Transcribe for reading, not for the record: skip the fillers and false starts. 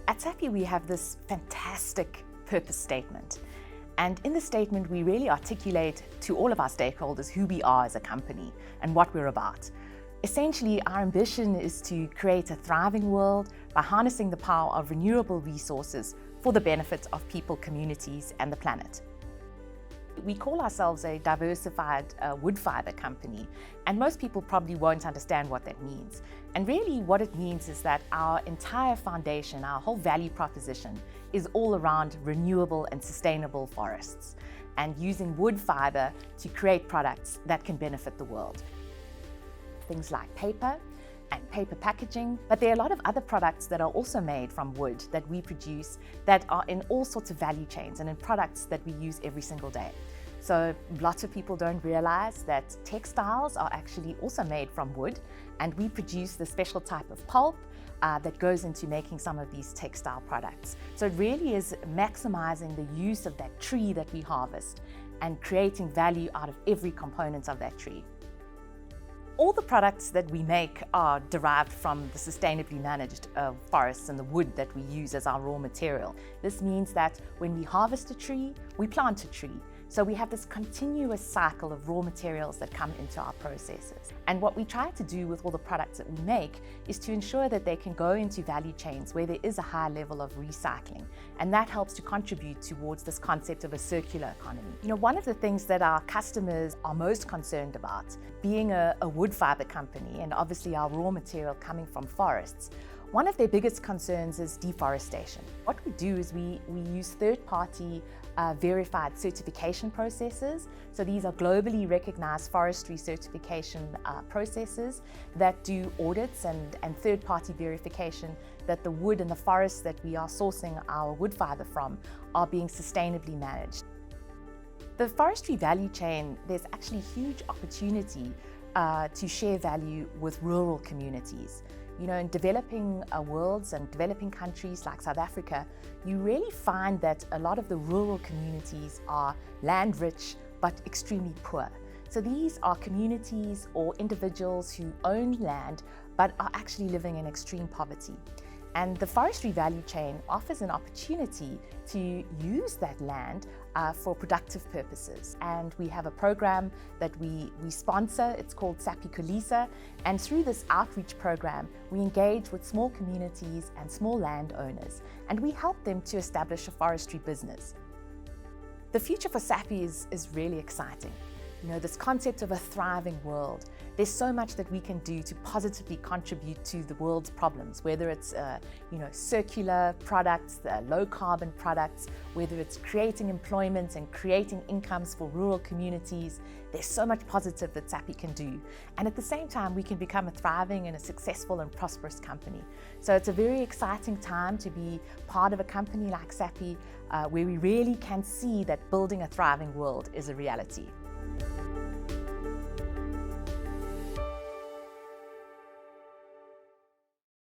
At Sappi, we have this fantastic purpose statement. And in the statement, we really articulate to all of our stakeholders who we are as a company and what we're about. Essentially, our ambition is to create a thriving world by harnessing the power of renewable resources for the benefit of people, communities, and the planet. We call ourselves a diversified wood fiber company, and most people probably won't understand what that means. And really what it means is that our entire foundation, our whole value proposition is all around renewable and sustainable forests and using wood fiber to create products that can benefit the world. Things like paper and paper packaging, but there are a lot of other products that are also made from wood that we produce that are in all sorts of value chains and in products that we use every single day. So lots of people don't realize that textiles are actually also made from wood, and we produce the special type of pulp that goes into making some of these textile products. So it really is maximizing the use of that tree that we harvest and creating value out of every component of that tree. All the products that we make are derived from the sustainably managed forests and the wood that we use as our raw material. This means that when we harvest a tree, we plant a tree. So we have this continuous cycle of raw materials that come into our processes. And what we try to do with all the products that we make is to ensure that they can go into value chains where there is a high level of recycling. And that helps to contribute towards this concept of a circular economy. You know, one of the things that our customers are most concerned about, being a wood fiber company and obviously our raw material coming from forests, one of their biggest concerns is deforestation. What we do is we use third-party verified certification processes. So these are globally recognized forestry certification processes that do audits and third-party verification that the wood and the forests that we are sourcing our wood fiber from are being sustainably managed. The forestry value chain, there's actually huge opportunity to share value with rural communities. You know, in developing worlds and developing countries like South Africa, you really find that a lot of the rural communities are land rich but extremely poor. So these are communities or individuals who own land but are actually living in extreme poverty. And the forestry value chain offers an opportunity to use that land for productive purposes. And we have a program that we sponsor. It's called Sappi. And through this outreach program, we engage with small communities and small landowners, and we help them to establish a forestry business. The future for Sappi is really exciting. You know, this concept of a thriving world. There's so much that we can do to positively contribute to the world's problems, whether it's circular products, low carbon products, whether it's creating employment and creating incomes for rural communities. There's so much positive that Sappi can do. And at the same time, we can become a thriving and a successful and prosperous company. So it's a very exciting time to be part of a company like Sappi, where we really can see that building a thriving world is a reality.